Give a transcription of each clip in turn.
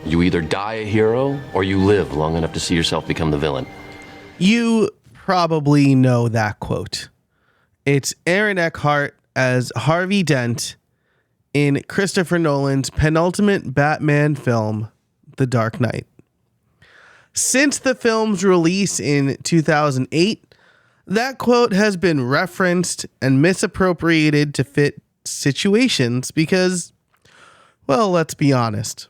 You either die a hero or you live long enough to see yourself become the villain. You probably know that quote. It's Aaron Eckhart as Harvey Dent in Christopher Nolan's penultimate Batman film, The Dark Knight. Since the film's release in 2008, that quote has been referenced and misappropriated to fit situations because, well, let's be honest.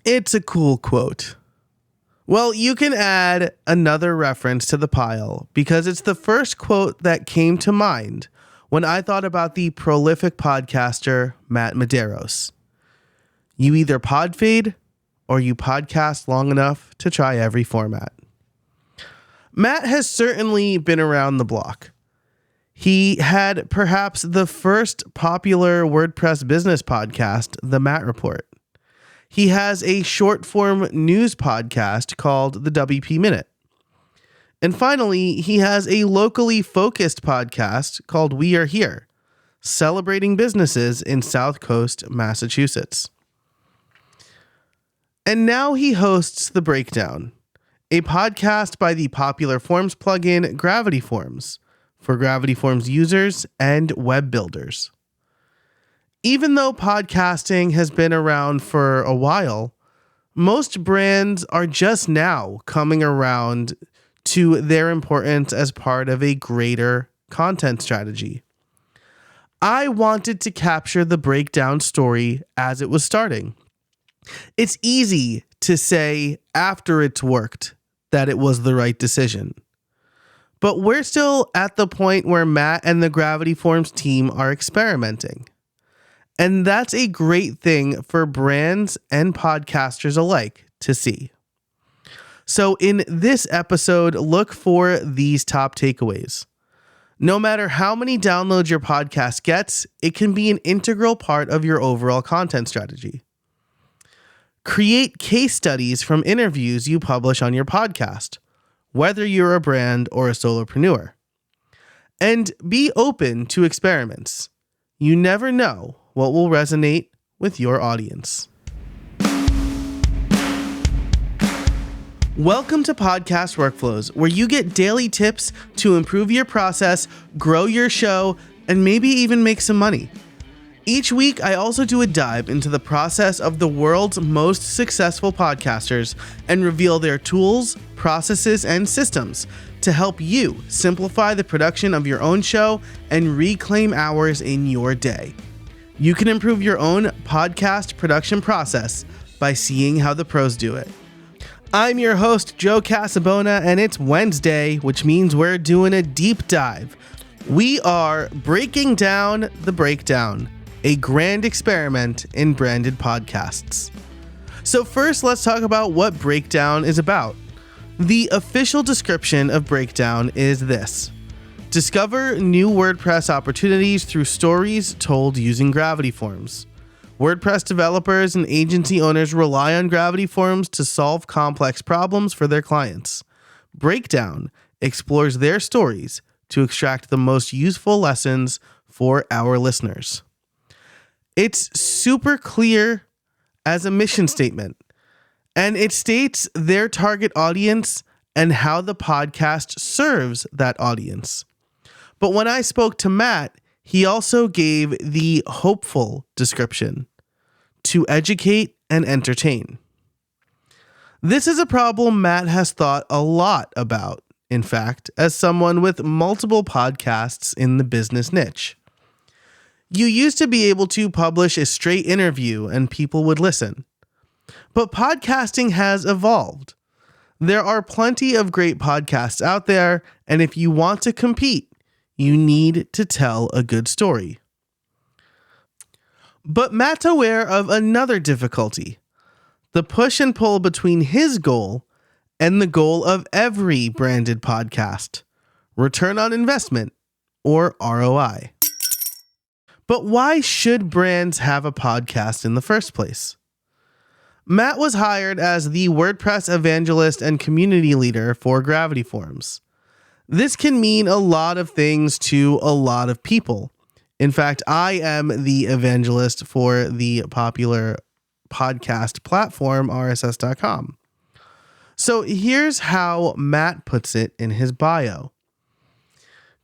It's a cool quote. Well, you can add another reference to the pile because it's the first quote that came to mind when I thought about the prolific podcaster Matt Medeiros. You either podfade or you podcast long enough to try every format. Matt has certainly been around the block. He had perhaps the first popular WordPress business podcast, The Matt Report. He has a short-form news podcast called The WP Minute. And finally, he has a locally focused podcast called We Are Here, celebrating businesses in South Coast, Massachusetts. And now he hosts The Breakdown, a podcast by the popular Forms plugin Gravity Forms for Gravity Forms users and web builders. Even though podcasting has been around for a while, most brands are just now coming around to their importance as part of a greater content strategy. I wanted to capture the breakdown story as it was starting. It's easy to say after it's worked that it was the right decision. But we're still at the point where Matt and the Gravity Forms team are experimenting. And that's a great thing for brands and podcasters alike to see. So in this episode, look for these top takeaways. No matter how many downloads your podcast gets, it can be an integral part of your overall content strategy. Create case studies from interviews you publish on your podcast, whether you're a brand or a solopreneur. And be open to experiments. You never know what will resonate with your audience. Welcome to Podcast Workflows, where you get daily tips to improve your process, grow your show, and maybe even make some money. Each week, I also do a dive into the process of the world's most successful podcasters and reveal their tools, processes, and systems to help you simplify the production of your own show and reclaim hours in your day. You can improve your own podcast production process by seeing how the pros do it. I'm your host, Joe Casabona, and it's Wednesday, which means we're doing a deep dive. We are breaking down the breakdown, a grand experiment in branded podcasts. So first, let's talk about what Breakdown is about. The official description of Breakdown is this: discover new WordPress opportunities through stories told using Gravity Forms. WordPress developers and agency owners rely on Gravity Forms to solve complex problems for their clients. Breakdown explores their stories to extract the most useful lessons for our listeners. It's super clear as a mission statement, and it states their target audience and how the podcast serves that audience. But when I spoke to Matt, he also gave the hopeful description: to educate and entertain. This is a problem Matt has thought a lot about, in fact, as someone with multiple podcasts in the business niche. You used to be able to publish a straight interview and people would listen. But podcasting has evolved. There are plenty of great podcasts out there, and if you want to compete, you need to tell a good story. But Matt's aware of another difficulty: the push and pull between his goal and the goal of every branded podcast: return on investment, or ROI. But why should brands have a podcast in the first place? Matt was hired as the WordPress evangelist and community leader for Gravity Forms. This can mean a lot of things to a lot of people. In fact, I am the evangelist for the popular podcast platform, rss.com. So here's how Matt puts it in his bio.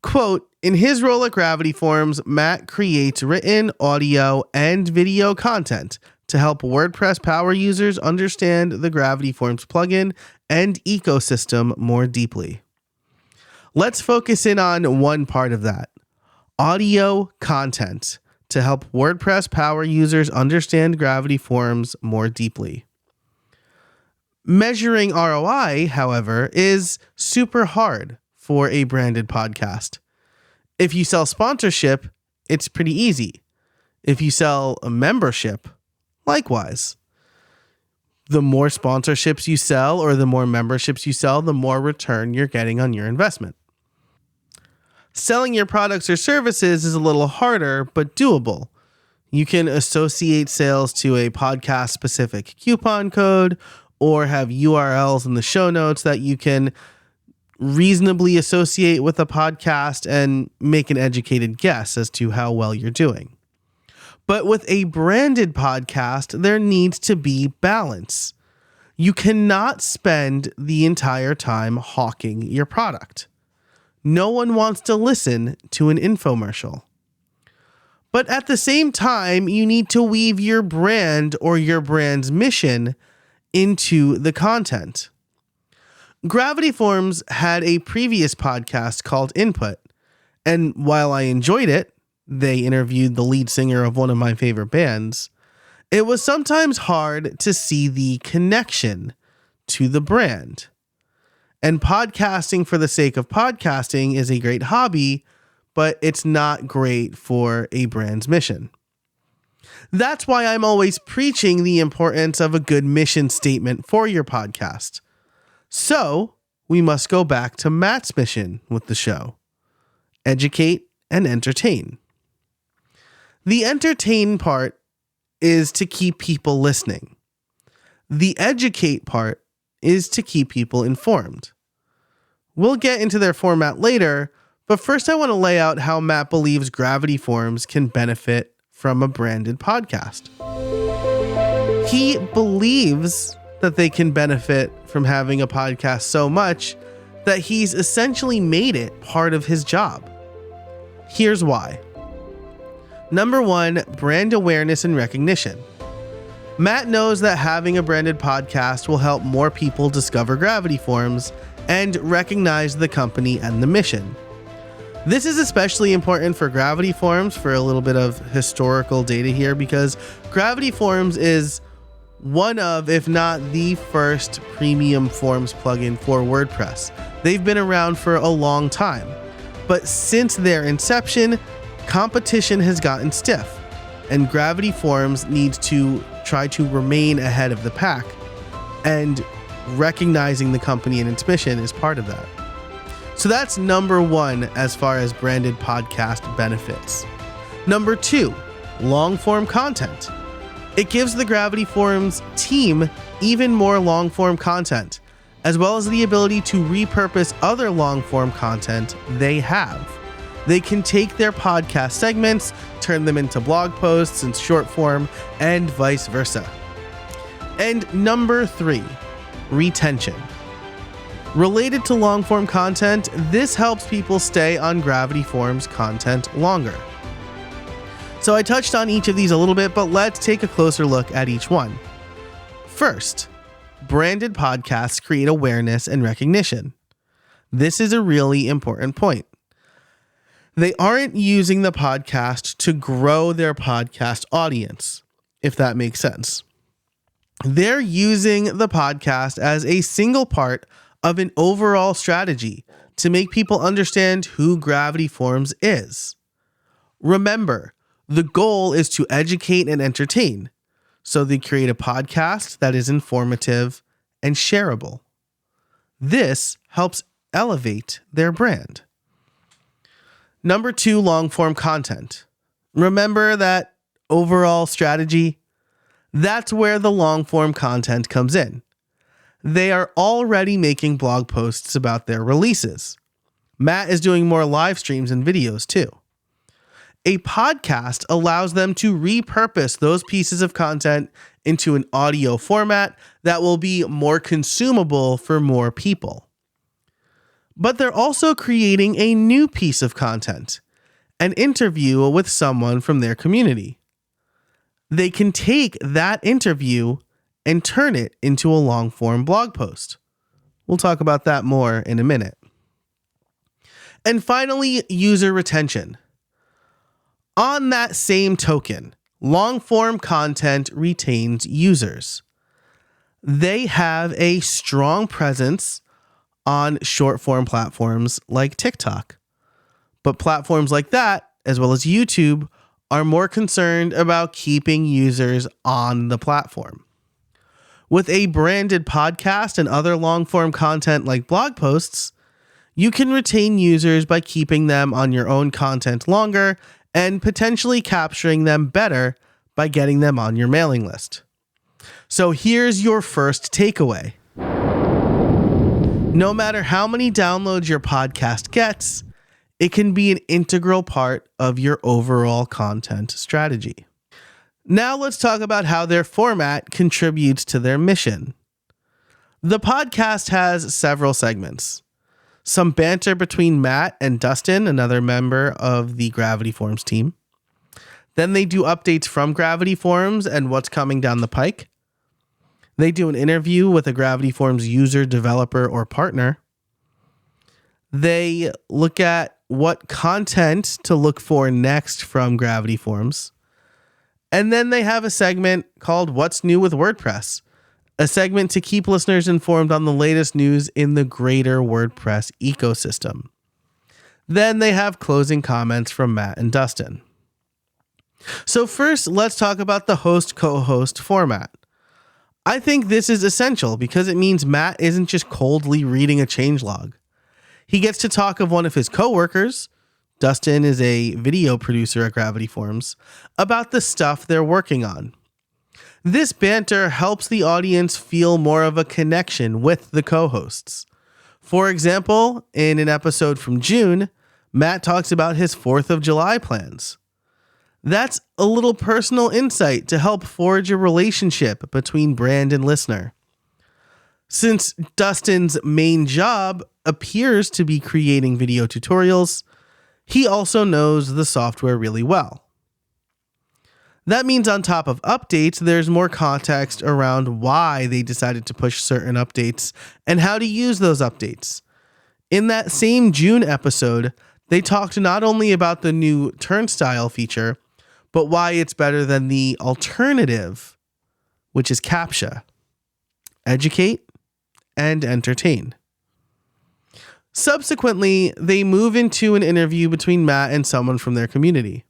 Quote, in his role at Gravity Forms, Matt creates written, audio, and video content to help WordPress power users understand the Gravity Forms plugin and ecosystem more deeply. Let's focus in on one part of that. Audio content to help WordPress power users understand Gravity Forms more deeply. Measuring ROI, however, is super hard for a branded podcast. If you sell sponsorship, it's pretty easy. If you sell a membership, likewise. The more sponsorships you sell or the more memberships you sell, the more return you're getting on your investment. Selling your products or services is a little harder, but doable. You can associate sales to a podcast-specific coupon code or have URLs in the show notes that you can reasonably associate with a podcast and make an educated guess as to how well you're doing. But with a branded podcast, there needs to be balance. You cannot spend the entire time hawking your product. No one wants to listen to an infomercial. But at the same time, you need to weave your brand or your brand's mission into the content. Gravity Forms had a previous podcast called Input, and while I enjoyed it, they interviewed the lead singer of one of my favorite bands, it was sometimes hard to see the connection to the brand. And podcasting for the sake of podcasting is a great hobby, but it's not great for a brand's mission. That's why I'm always preaching the importance of a good mission statement for your podcast. So we must go back to Matt's mission with the show. Educate and entertain. The entertain part is to keep people listening. The educate part is to keep people informed. We'll get into their format later, but first I want to lay out how Matt believes Gravity Forms can benefit from a branded podcast. He believes that they can benefit from having a podcast so much that he's essentially made it part of his job. Here's why. Number one, brand awareness and recognition. Matt knows that having a branded podcast will help more people discover Gravity Forms and recognize the company and the mission. This is especially important for Gravity Forms for a little bit of historical data here because Gravity Forms is one of, if not the first premium forms plugin for WordPress. They've been around for a long time, but since their inception, competition has gotten stiff, and Gravity Forms needs to try to remain ahead of the pack, and recognizing the company and its mission is part of that. So that's number one as far as branded podcast benefits. Number two, long-form content. It gives the Gravity Forms team even more long-form content, as well as the ability to repurpose other long-form content they have. They can take their podcast segments, turn them into blog posts in short form, and vice versa. And number three, retention. Related to long-form content, this helps people stay on Gravity Forms content longer. So I touched on each of these a little bit, but let's take a closer look at each one. First, branded podcasts create awareness and recognition. This is a really important point. They aren't using the podcast to grow their podcast audience, if that makes sense. They're using the podcast as a single part of an overall strategy to make people understand who Gravity Forms is. Remember, the goal is to educate and entertain, so they create a podcast that is informative and shareable. This helps elevate their brand. Number two, long-form content. Remember that overall strategy? That's where the long-form content comes in. They are already making blog posts about their releases. Matt is doing more live streams and videos too. A podcast allows them to repurpose those pieces of content into an audio format that will be more consumable for more people. But they're also creating a new piece of content, an interview with someone from their community. They can take that interview and turn it into a long-form blog post. We'll talk about that more in a minute. And finally, user retention. On that same token, long-form content retains users. They have a strong presence on short-form platforms like TikTok. But platforms like that, as well as YouTube, are more concerned about keeping users on the platform. With a branded podcast and other long-form content like blog posts, you can retain users by keeping them on your own content longer and potentially capturing them better by getting them on your mailing list. So here's your first takeaway. No matter how many downloads your podcast gets, it can be an integral part of your overall content strategy. Now let's talk about how their format contributes to their mission. The podcast has several segments. Some banter between Matt and Dustin, another member of the Gravity Forms team. Then they do updates from Gravity Forms and what's coming down the pike. They do an interview with a Gravity Forms user, developer, or partner. They look at what content to look for next from Gravity Forms. And then they have a segment called What's New with WordPress, a segment to keep listeners informed on the latest news in the greater WordPress ecosystem. Then they have closing comments from Matt and Dustin. So first, let's talk about the host-co-host format. I think this is essential because it means Matt isn't just coldly reading a changelog. He gets to talk of one of his coworkers, Dustin is a video producer at Gravity Forms, about the stuff they're working on. This banter helps the audience feel more of a connection with the co-hosts. For example, in an episode from June, Matt talks about his 4th of July plans. That's a little personal insight to help forge a relationship between brand and listener. Since Dustin's main job appears to be creating video tutorials, he also knows the software really well. That means on top of updates, there's more context around why they decided to push certain updates and how to use those updates. In that same June episode, they talked not only about the new turnstile feature, but why it's better than the alternative, which is CAPTCHA. Educate and entertain. Subsequently, they move into an interview between Matt and someone from their community.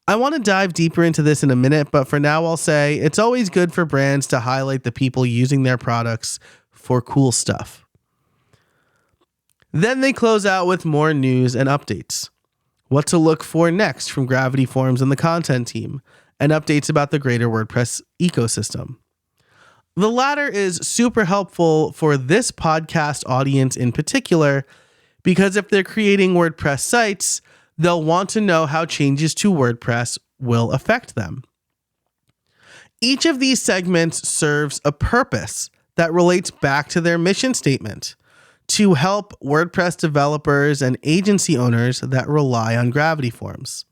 I want to dive deeper into this in a minute, but for now I'll say it's always good for brands to highlight the people using their products for cool stuff. Then they close out with more news and updates. What to look for next from Gravity Forms and the content team, and updates about the greater WordPress ecosystem. The latter is super helpful for this podcast audience in particular, because if they're creating WordPress sites, they'll want to know how changes to WordPress will affect them. Each of these segments serves a purpose that relates back to their mission statement to help WordPress developers and agency owners that rely on Gravity Forms,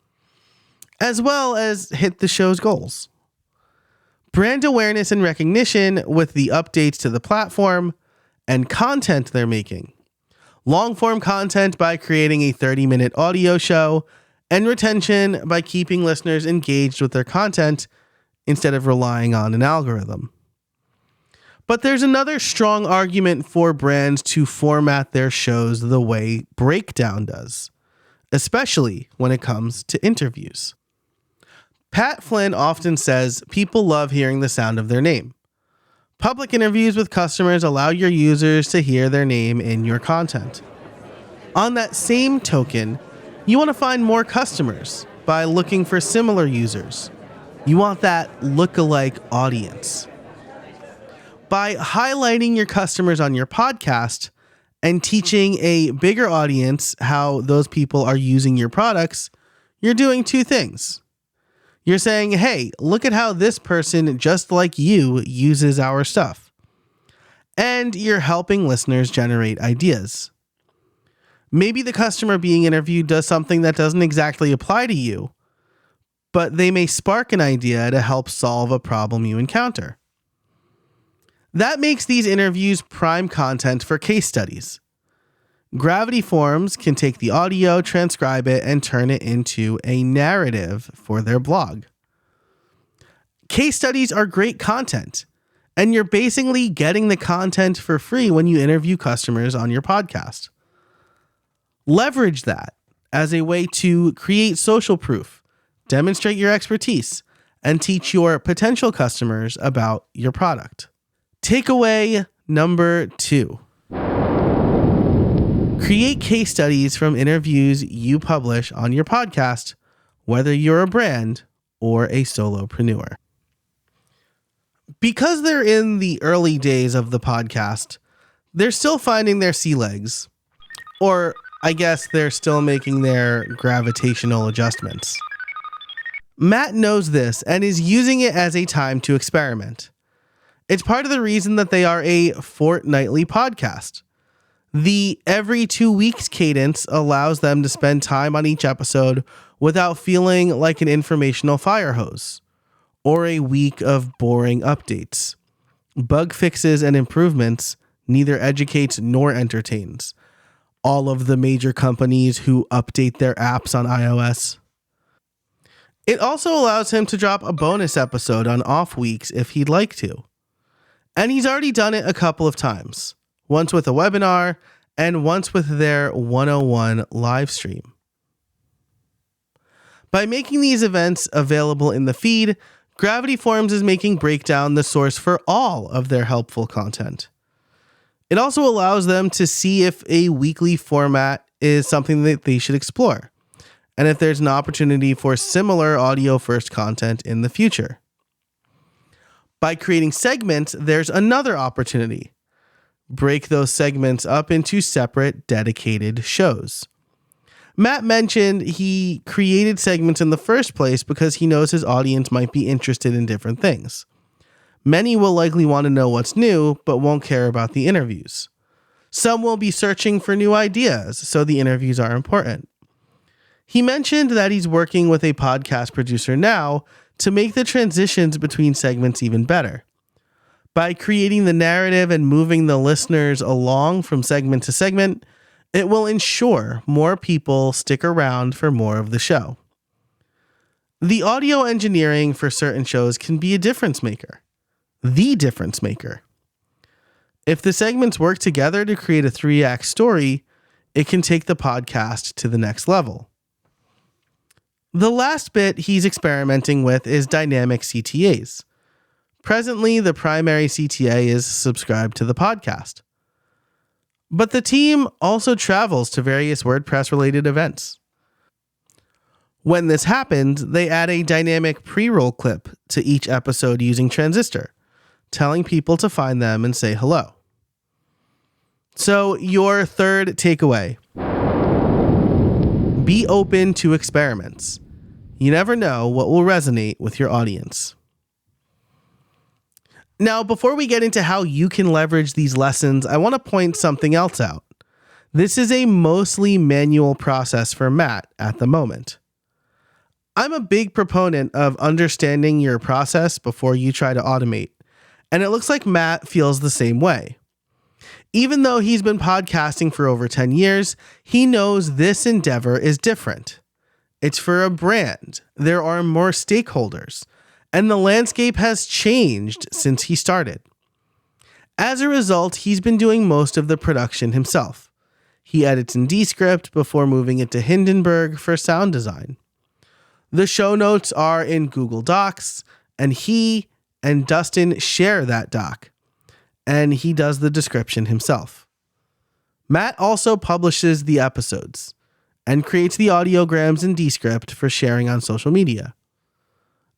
as well as hit the show's goals. Brand awareness and recognition with the updates to the platform and content they're making. Long-form content by creating a 30-minute audio show, and retention by keeping listeners engaged with their content instead of relying on an algorithm. But there's another strong argument for brands to format their shows the way Breakdown does, especially when it comes to interviews. Pat Flynn often says people love hearing the sound of their name. Public interviews with customers allow your users to hear their name in your content. On that same token, you want to find more customers by looking for similar users. You want that lookalike audience. By highlighting your customers on your podcast and teaching a bigger audience how those people are using your products, you're doing two things. You're saying, hey, look at how this person just like you uses our stuff. And you're helping listeners generate ideas. Maybe the customer being interviewed does something that doesn't exactly apply to you, but they may spark an idea to help solve a problem you encounter. That makes these interviews prime content for case studies. Gravity Forms can take the audio, transcribe it, and turn it into a narrative for their blog. Case studies are great content, and you're basically getting the content for free when you interview customers on your podcast. Leverage that as a way to create social proof, demonstrate your expertise, and teach your potential customers about your product. Takeaway number 2. Create case studies from interviews you publish on your podcast, whether you're a brand or a solopreneur. Because they're in the early days of the podcast, they're still finding their sea legs. Or I guess they're still making their gravitational adjustments. Matt knows this and is using it as a time to experiment. It's part of the reason that they are a fortnightly podcast. The every 2 weeks cadence allows them to spend time on each episode without feeling like an informational fire hose or a week of boring updates. Bug fixes and improvements neither educates nor entertains all of the major companies who update their apps on iOS. It also allows him to drop a bonus episode on off weeks if he'd like to. And he's already done it a couple of times. Once with a webinar, and once with their 101 live stream. By making these events available in the feed, Gravity Forms is making Breakdown the source for all of their helpful content. It also allows them to see if a weekly format is something that they should explore, and if there's an opportunity for similar audio-first content in the future. By creating segments, there's another opportunity. Break those segments up into separate, dedicated shows. Matt mentioned he created segments in the first place because he knows his audience might be interested in different things. Many will likely want to know what's new, but won't care about the interviews. Some will be searching for new ideas, so the interviews are important. He mentioned that he's working with a podcast producer now to make the transitions between segments even better. By creating the narrative and moving the listeners along from segment to segment, it will ensure more people stick around for more of the show. The audio engineering for certain shows can be a difference maker. The difference maker. If the segments work together to create a 3-act story, it can take the podcast to the next level. The last bit he's experimenting with is dynamic CTAs. Presently, the primary CTA is subscribed to the podcast. But the team also travels to various WordPress-related events. When this happens, they add a dynamic pre-roll clip to each episode using Transistor, telling people to find them and say hello. So, your third takeaway. Be open to experiments. You never know what will resonate with your audience. Now, before we get into how you can leverage these lessons, I want to point something else out. This is a mostly manual process for Matt at the moment. I'm a big proponent of understanding your process before you try to automate, and it looks like Matt feels the same way. Even though he's been podcasting for over 10 years, he knows this endeavor is different. It's for a brand. There are more stakeholders. And the landscape has changed since he started. As a result, he's been doing most of the production himself. He edits in Descript before moving it to Hindenburg for sound design. The show notes are in Google Docs, and he and Dustin share that doc, and he does the description himself. Matt also publishes the episodes and creates the audiograms in Descript for sharing on social media.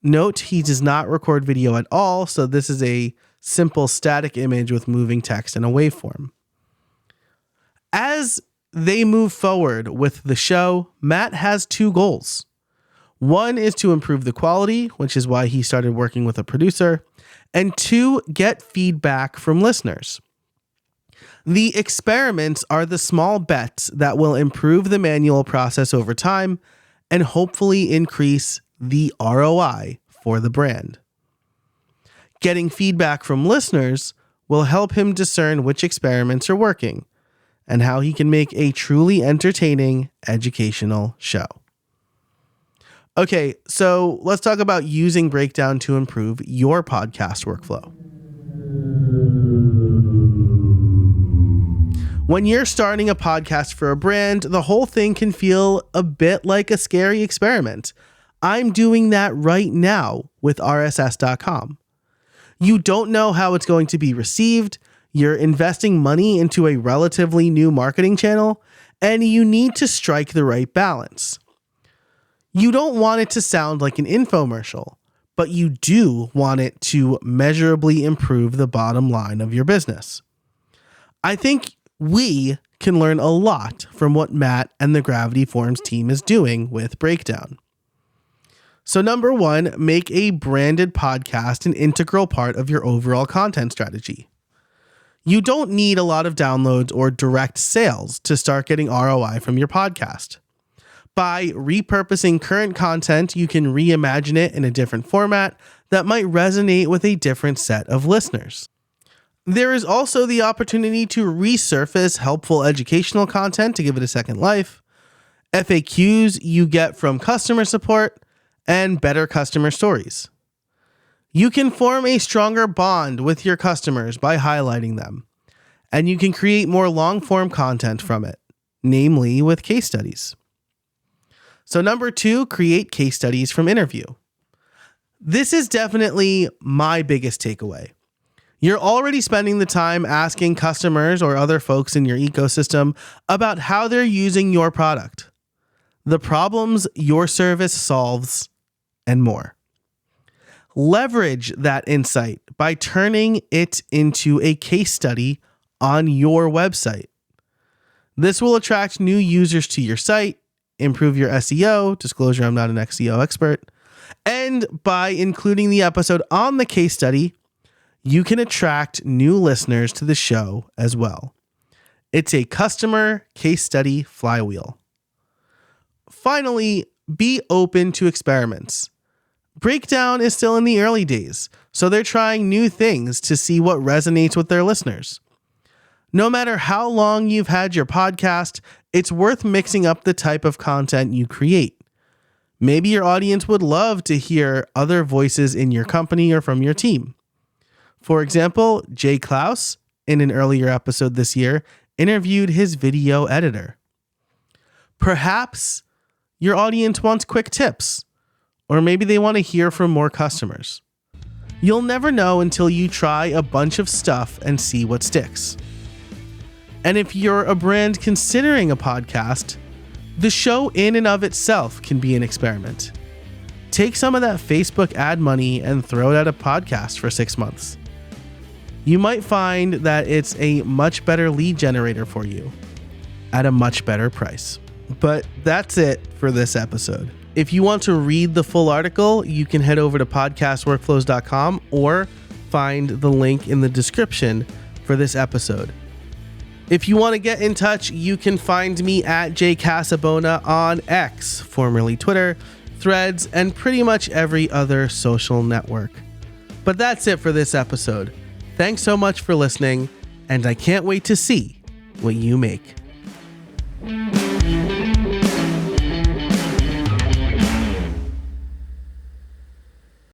Note, he does not record video at all, so this is a simple static image with moving text and a waveform. As they move forward with the show, Matt has 2 goals. 1 is to improve the quality, which is why he started working with a producer, and 2, get feedback from listeners. The experiments are the small bets that will improve the manual process over time and hopefully increase the ROI for the brand. Getting feedback from listeners will help him discern which experiments are working and how he can make a truly entertaining educational show. Okay, so let's talk about using Breakdown to improve your podcast workflow. When you're starting a podcast for a brand, the whole thing can feel a bit like a scary experiment. I'm doing that right now with RSS.com. You don't know how it's going to be received, you're investing money into a relatively new marketing channel, and you need to strike the right balance. You don't want it to sound like an infomercial, but you do want it to measurably improve the bottom line of your business. I think we can learn a lot from what Matt and the Gravity Forms team is doing with Breakdown. So number 1, make a branded podcast an integral part of your overall content strategy. You don't need a lot of downloads or direct sales to start getting ROI from your podcast. By repurposing current content, you can reimagine it in a different format that might resonate with a different set of listeners. There is also the opportunity to resurface helpful educational content to give it a second life, FAQs you get from customer support, and better customer stories. You can form a stronger bond with your customers by highlighting them, and you can create more long-form content from it, namely with case studies. So number 2, create case studies from interview. This is definitely my biggest takeaway. You're already spending the time asking customers or other folks in your ecosystem about how they're using your product, the problems your service solves, and more. Leverage that insight by turning it into a case study on your website. This will attract new users to your site, improve your SEO, disclosure, I'm not an SEO expert, and by including the episode on the case study, you can attract new listeners to the show as well. It's a customer case study flywheel. Finally, be open to experiments. Breakdown is still in the early days, so they're trying new things to see what resonates with their listeners. No matter how long you've had your podcast, it's worth mixing up the type of content you create. Maybe your audience would love to hear other voices in your company or from your team. For example, Jay Klaus, in an earlier episode this year, interviewed his video editor. Perhaps your audience wants quick tips, or maybe they want to hear from more customers. You'll never know until you try a bunch of stuff and see what sticks. And if you're a brand considering a podcast, the show in and of itself can be an experiment. Take some of that Facebook ad money and throw it at a podcast for 6 months. You might find that it's a much better lead generator for you at a much better price. But that's it for this episode. If you want to read the full article, you can head over to podcastworkflows.com or find the link in the description for this episode. If you want to get in touch, you can find me at jcasabona on X, formerly Twitter, Threads, and pretty much every other social network. But that's it for this episode. Thanks so much for listening, and I can't wait to see what you make.